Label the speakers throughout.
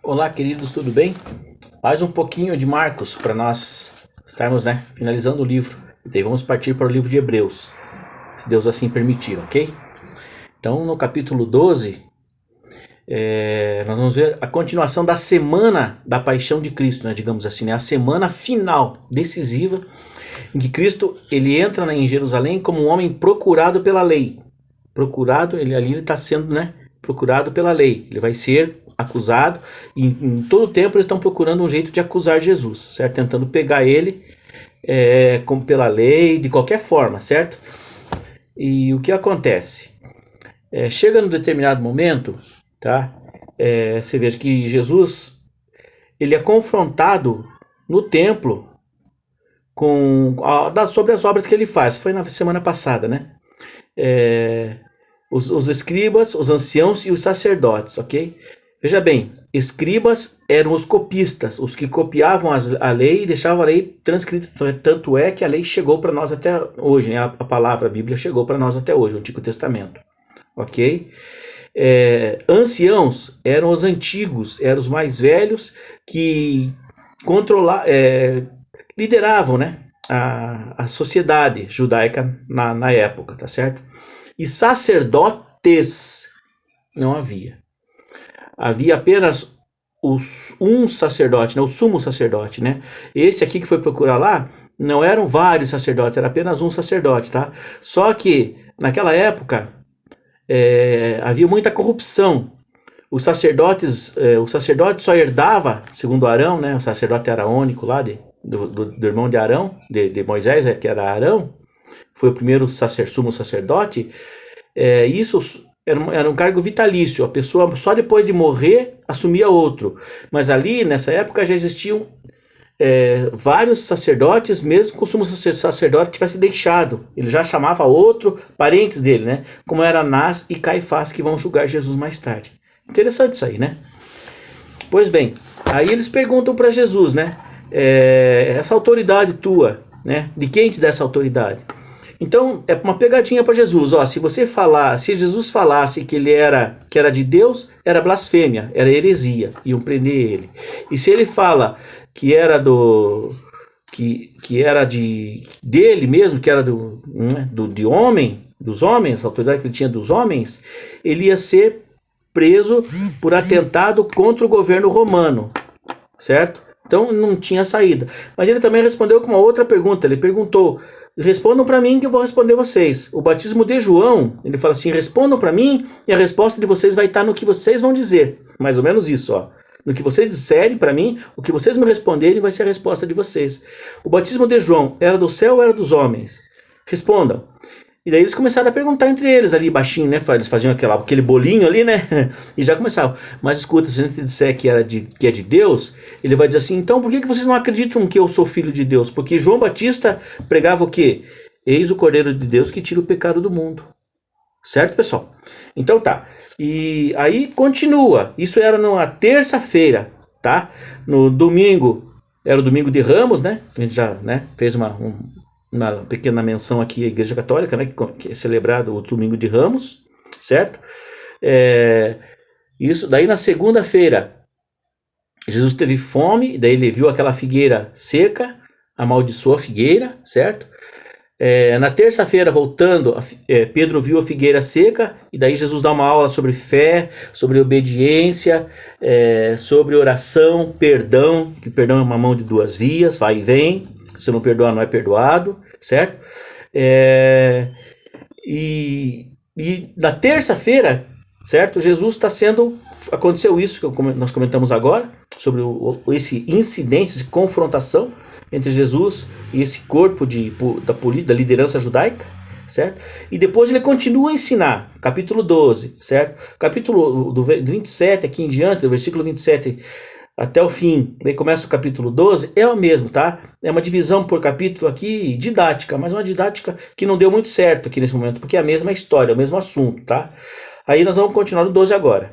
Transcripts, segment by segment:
Speaker 1: Olá, queridos, tudo bem? Mais um pouquinho de Marcos para nós estarmos, finalizando o livro. E daí vamos partir para o livro de Hebreus, se Deus assim permitir, ok? Então, no capítulo 12, nós vamos ver a continuação da semana da paixão de Cristo, digamos assim, a semana final, decisiva, em que Cristo ele entra em Jerusalém como um homem procurado pela lei. Procurado, ele está sendo procurado pela lei. Ele vai ser acusado e em todo o tempo eles estão procurando um jeito de acusar Jesus, certo? Tentando pegar ele como pela lei, de qualquer forma, certo? E o que acontece? Chega num determinado momento, tá? Você veja que Jesus ele é confrontado no templo sobre as obras que ele faz. Foi na semana passada, né? Os escribas, os anciãos e os sacerdotes, ok? Veja bem, escribas eram os copistas, os que copiavam a lei e deixavam a lei transcrita. Tanto é que a lei chegou para nós até hoje, né? A palavra, a Bíblia chegou para nós até hoje, o Antigo Testamento, ok? Anciãos eram os antigos, eram os mais velhos que lideravam, né? A sociedade judaica na época, tá certo? E sacerdotes não havia. Havia apenas um sacerdote, o sumo sacerdote, né? Esse aqui que foi procurar lá, não eram vários sacerdotes, era apenas um sacerdote, tá? Só que, naquela época, havia muita corrupção. O sacerdote só herdava, segundo Arão, né? O sacerdote araônico lá, do irmão de Arão, de Moisés, que era Arão, foi o primeiro sumo sacerdote. Isso era um cargo vitalício, a pessoa só depois de morrer assumia outro. Mas ali, nessa época, já existiam vários sacerdotes, mesmo que o sumo sacerdote tivesse deixado. Ele já chamava outro, parentes dele, né? Como era Anás e Caifás, que vão julgar Jesus mais tarde. Interessante isso aí, né? Pois bem, aí eles perguntam para Jesus, né? Essa autoridade tua, né? De quem te dá essa autoridade? Então, é uma pegadinha para Jesus. Se Jesus falasse que que era de Deus, era blasfêmia, era heresia, iam prender ele. E se ele fala que era dele mesmo, que era dos homens, a autoridade que ele tinha dos homens, ele ia ser preso por atentado contra o governo romano, certo? Então não tinha saída. Mas ele também respondeu com uma outra pergunta. Ele perguntou: respondam para mim que eu vou responder vocês. O batismo de João, ele fala assim: respondam para mim e a resposta de vocês vai estar no que vocês vão dizer. Mais ou menos isso, ó. No que vocês disserem para mim, o que vocês me responderem vai ser a resposta de vocês. O batismo de João era do céu ou era dos homens? Respondam. E daí eles começaram a perguntar entre eles ali baixinho, né? Eles faziam aquele bolinho ali, né? E já começavam. Mas escuta, se a gente disser que é de Deus, ele vai dizer assim: então por que vocês não acreditam que eu sou filho de Deus? Porque João Batista pregava o quê? Eis o Cordeiro de Deus que tira o pecado do mundo. Certo, pessoal? Então tá. E aí continua. Isso era numa terça-feira, tá? No domingo, era o domingo de Ramos, né? A gente já fez uma pequena menção aqui à Igreja Católica, né, que é celebrado o Domingo de Ramos, certo? Isso, daí na segunda-feira, Jesus teve fome, daí ele viu aquela figueira seca, amaldiçoou a figueira, certo? Na terça-feira, voltando, Pedro viu a figueira seca, e daí Jesus dá uma aula sobre fé, sobre obediência, sobre oração, perdão, que perdão é uma mão de duas vias, vai e vem. Se não perdoar, não é perdoado, certo? E na terça-feira, certo? Jesus está sendo... Aconteceu isso que nós comentamos agora, sobre esse incidente, essa confrontação entre Jesus e esse corpo da liderança judaica, certo? E depois ele continua a ensinar, capítulo 12, certo? Capítulo do 27 aqui em diante, do versículo 27... até o fim, daí começa o capítulo 12, é o mesmo, tá? É uma divisão por capítulo aqui, didática, mas uma didática que não deu muito certo aqui nesse momento, porque é a mesma história, o mesmo assunto, tá? Aí nós vamos continuar no 12 agora.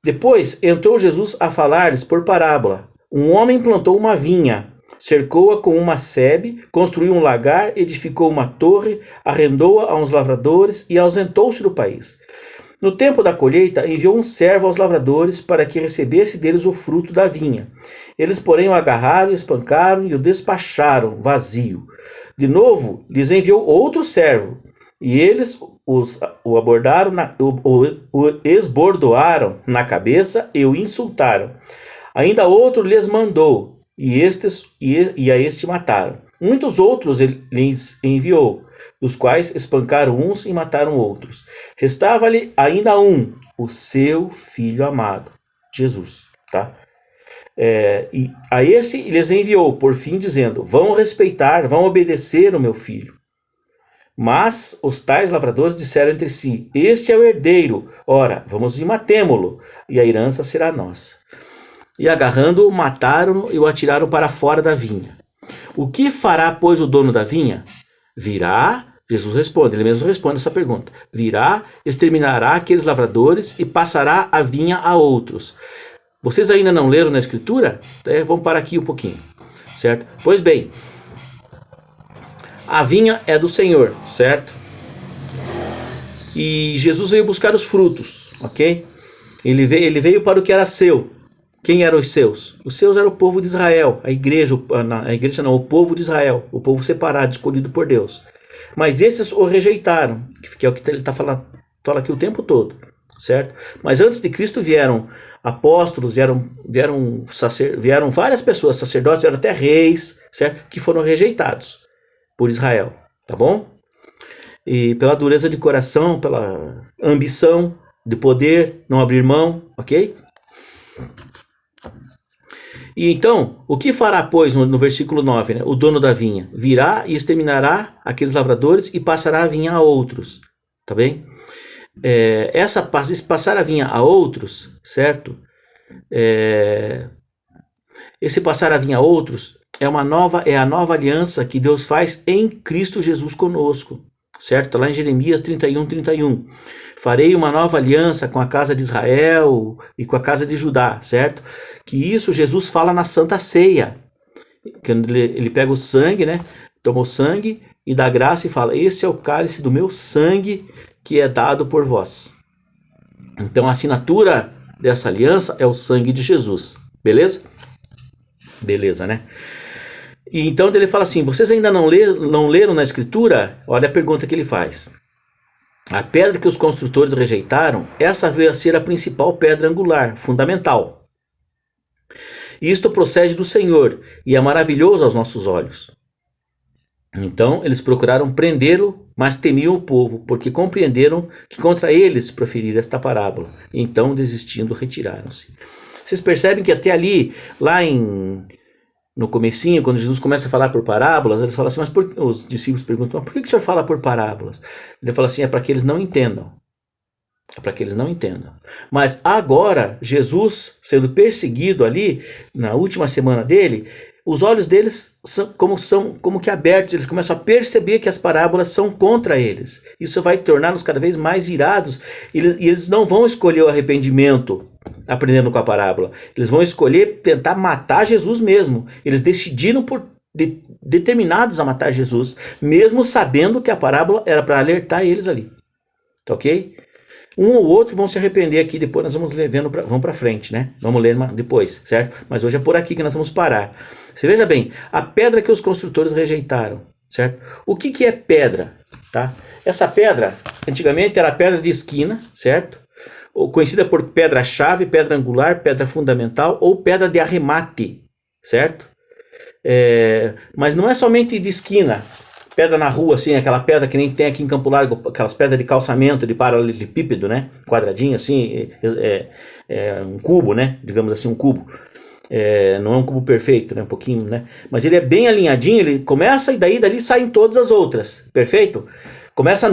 Speaker 1: Depois entrou Jesus a falar-lhes por parábola. Um homem plantou uma vinha, cercou-a com uma sebe, construiu um lagar, edificou uma torre, arrendou-a a uns lavradores e ausentou-se do país. No tempo da colheita, enviou um servo aos lavradores para que recebesse deles o fruto da vinha. Eles, porém, o agarraram, espancaram e o despacharam vazio. De novo, lhes enviou outro servo, e eles o abordaram, o esbordoaram na cabeça e o insultaram. Ainda outro lhes mandou, e a este mataram. Muitos outros ele lhes enviou, dos quais espancaram uns e mataram outros. Restava-lhe ainda um, o seu filho amado, Jesus. Tá? E a esse lhes enviou, por fim, dizendo: vão respeitar, vão obedecer o meu filho. Mas os tais lavradores disseram entre si: este é o herdeiro, ora, vamos e matemo-lo, e a herança será nossa. E agarrando-o, mataram-no e o atiraram para fora da vinha. O que fará, pois, o dono da vinha? Virá, Jesus responde, ele mesmo responde essa pergunta. Virá, exterminará aqueles lavradores e passará a vinha a outros. Vocês ainda não leram na Escritura? Vamos parar aqui um pouquinho, certo? Pois bem, a vinha é do Senhor, certo? E Jesus veio buscar os frutos, ok? Ele veio para o que era seu. Quem eram os seus? Os seus eram o povo de Israel, a igreja não, o povo de Israel, o povo separado, escolhido por Deus. Mas esses o rejeitaram, que é o que ele está falando, fala aqui o tempo todo, certo? Mas antes de Cristo vieram apóstolos, vieram várias pessoas, sacerdotes, vieram até reis, certo? Que foram rejeitados por Israel, tá bom? E pela dureza de coração, pela ambição de poder, não abrir mão, ok? E então, o que fará, pois, no versículo 9, né? O dono da vinha virá e exterminará aqueles lavradores e passará a vinha a outros, tá bem? Passar a vinha a outros, certo? Esse passar a vinha a outros é a nova aliança que Deus faz em Cristo Jesus conosco, certo? Lá em Jeremias 31:31. Farei uma nova aliança com a casa de Israel e com a casa de Judá, certo? Que isso Jesus fala na Santa Ceia. Quando ele pega o sangue, né? Toma o sangue e dá graça e fala: esse é o cálice do meu sangue que é dado por vós. Então a assinatura dessa aliança é o sangue de Jesus. Beleza? Beleza, né? E então ele fala assim: vocês ainda não leram na Escritura? Olha a pergunta que ele faz. A pedra que os construtores rejeitaram, essa veio a ser a principal pedra angular, fundamental. Isto procede do Senhor e é maravilhoso aos nossos olhos. Então eles procuraram prendê-lo, mas temiam o povo, porque compreenderam que contra eles proferiram esta parábola. Então, desistindo, retiraram-se. Vocês percebem que até ali, no comecinho, quando Jesus começa a falar por parábolas, eles falam assim, os discípulos perguntam: por que o senhor fala por parábolas? Ele fala assim: é para que eles não entendam. É para que eles não entendam. Mas agora, Jesus sendo perseguido ali, na última semana dele, os olhos deles são como que abertos, eles começam a perceber que as parábolas são contra eles. Isso vai torná-los cada vez mais irados, e eles não vão escolher o arrependimento aprendendo com a parábola. Eles vão escolher tentar matar Jesus mesmo. Eles decidiram determinados a matar Jesus, mesmo sabendo que a parábola era para alertar eles ali. Tá ok? Um ou outro vão se arrepender aqui, depois nós vamos vamos para frente, né? Vamos ler depois, certo? Mas hoje é por aqui que nós vamos parar. Você veja bem, a pedra que os construtores rejeitaram, certo? O que é pedra, tá? Essa pedra, antigamente era pedra de esquina, certo? Ou conhecida por pedra-chave, pedra angular, pedra fundamental ou pedra de arremate, certo? Mas não é somente de esquina. Pedra na rua, assim, aquela pedra que nem tem aqui em Campo Largo, aquelas pedras de calçamento, de paralelepípedo, né? Quadradinho, assim, um cubo, né? Digamos assim, um cubo. Não é um cubo perfeito, né? Um pouquinho, né? Mas ele é bem alinhadinho, ele começa e dali saem todas as outras, perfeito? Começa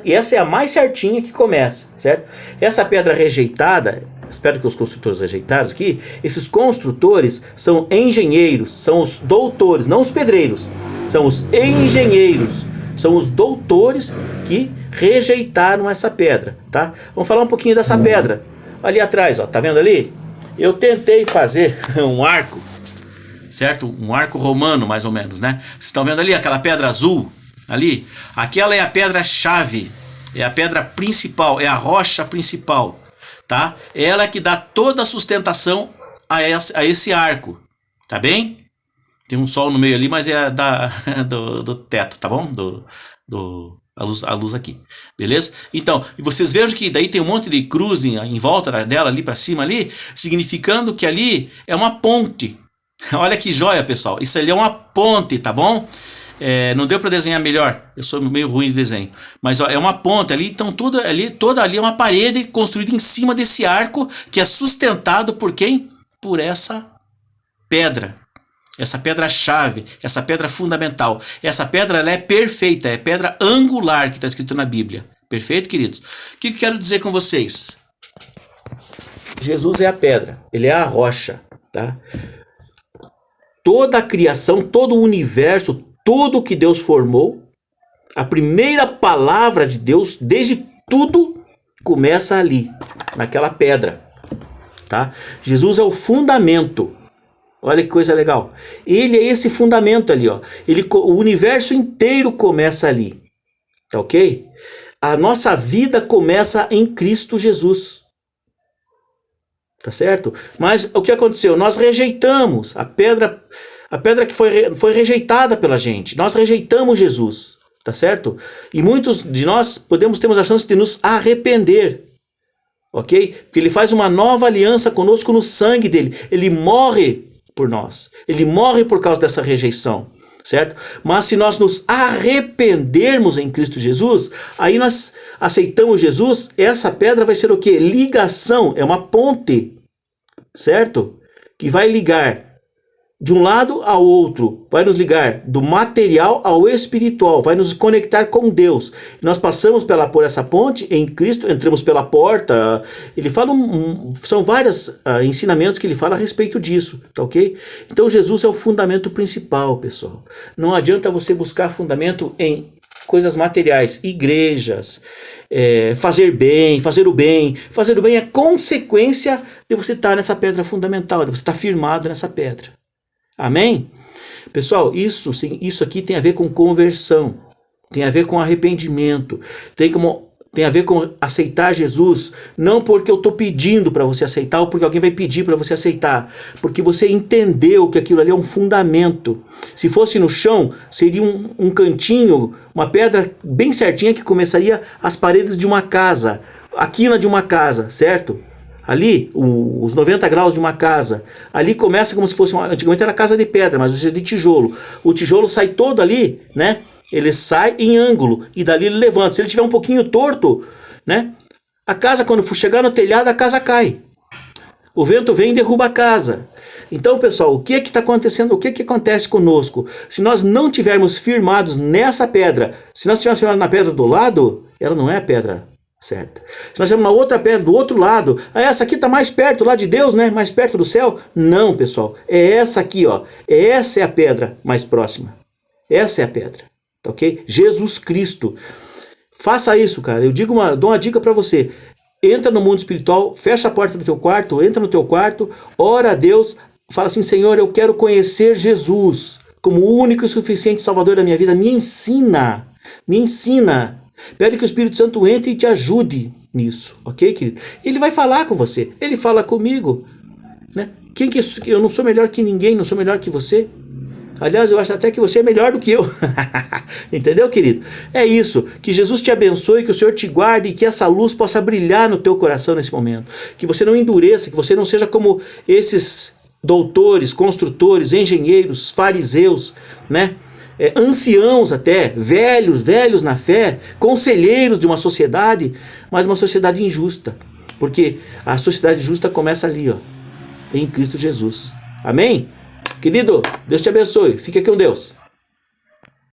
Speaker 1: e essa é a mais certinha que começa, certo? Essa pedra rejeitada, espero que os construtores rejeitaram aqui, esses construtores são engenheiros, são os doutores, não os pedreiros, são os engenheiros, são os doutores que rejeitaram essa pedra, tá? Vamos falar um pouquinho dessa pedra. Ali atrás, ó, tá vendo ali? Eu tentei fazer um arco, certo? Um arco romano, mais ou menos, né? Vocês estão vendo ali aquela pedra azul? Ali? Aquela é a pedra-chave, É a pedra principal, é a rocha principal, tá? Ela é que dá toda a sustentação a esse arco, tá bem? Tem um sol no meio ali, mas é do teto, tá bom? A luz aqui, beleza? Então, e vocês vejam que daí tem um monte de cruz em volta dela, ali para cima ali, significando que ali é uma ponte. Olha que joia, pessoal. Isso ali é uma ponte, tá bom? Não deu para desenhar melhor, eu sou meio ruim de desenho, mas ó, é uma ponte ali, então toda ali é uma parede construída em cima desse arco, que é sustentado por quem? Por essa pedra. Essa pedra-chave, essa pedra fundamental. Essa pedra ela é perfeita, é pedra angular que está escrito na Bíblia. Perfeito, queridos? O que eu quero dizer com vocês? Jesus é a pedra, ele é a rocha, tá? Toda a criação, todo o universo, tudo que Deus formou, a primeira palavra de Deus, desde tudo, começa ali, naquela pedra, tá? Jesus é o fundamento. Olha que coisa legal. Ele é esse fundamento ali, ó. O universo inteiro começa ali. Tá ok? A nossa vida começa em Cristo Jesus. Tá certo? Mas o que aconteceu? Nós rejeitamos a pedra que foi rejeitada pela gente. Nós rejeitamos Jesus. Tá certo? E muitos de nós temos a chance de nos arrepender. Ok? Porque ele faz uma nova aliança conosco no sangue dele. Ele morre por nós. Ele morre por causa dessa rejeição, certo? Mas se nós nos arrependermos em Cristo Jesus, aí nós aceitamos Jesus, essa pedra vai ser o quê? Ligação, é uma ponte, certo? Que vai ligar de um lado ao outro, vai nos ligar do material ao espiritual, vai nos conectar com Deus. Nós passamos por essa ponte em Cristo, entramos pela porta. Ele fala, são vários ensinamentos que ele fala a respeito disso, tá ok? Então Jesus é o fundamento principal, pessoal. Não adianta você buscar fundamento em coisas materiais, igrejas, fazer o bem é consequência de você estar nessa pedra fundamental, de você estar firmado nessa pedra. Amém? Pessoal, isso aqui tem a ver com conversão, tem a ver com arrependimento, tem a ver com aceitar Jesus, não porque eu estou pedindo para você aceitar ou porque alguém vai pedir para você aceitar, porque você entendeu que aquilo ali é um fundamento. Se fosse no chão, seria um cantinho, uma pedra bem certinha que começaria as paredes de uma casa, a quina de uma casa, certo? Ali, os 90 graus de uma casa, ali começa como se fosse antigamente era casa de pedra, mas hoje é de tijolo. O tijolo sai todo ali, né? Ele sai em ângulo e dali ele levanta. Se ele tiver um pouquinho torto, né? A casa, quando for chegar no telhado, a casa cai. O vento vem e derruba a casa. Então, pessoal, o que está acontecendo? O que acontece conosco? Se nós não tivermos firmados nessa pedra, se nós tivermos firmados na pedra do lado, ela não é a pedra certo. Se nós temos uma outra pedra do outro lado, essa aqui está mais perto lá de Deus, né? Mais perto do céu. Não, pessoal. É essa aqui, ó. Essa é a pedra mais próxima. Essa é a pedra. Tá ok? Jesus Cristo. Faça isso, cara. Dou uma dica para você. Entra no mundo espiritual, fecha a porta do teu quarto, entra no teu quarto, ora a Deus, fala assim: Senhor, eu quero conhecer Jesus como o único e suficiente Salvador da minha vida. Me ensina. Me ensina. Pede que o Espírito Santo entre e te ajude nisso, ok, querido? Ele vai falar com você, ele fala comigo, né? Eu não sou melhor que ninguém, não sou melhor que você. Aliás, eu acho até que você é melhor do que eu. Entendeu, querido? É isso, que Jesus te abençoe, que o Senhor te guarde e que essa luz possa brilhar no teu coração nesse momento. Que você não endureça, que você não seja como esses doutores, construtores, engenheiros, fariseus, né? Anciãos até, velhos na fé, conselheiros de uma sociedade, mas uma sociedade injusta, porque a sociedade justa começa ali, ó, em Cristo Jesus. Amém? Querido, Deus te abençoe, fique com Deus.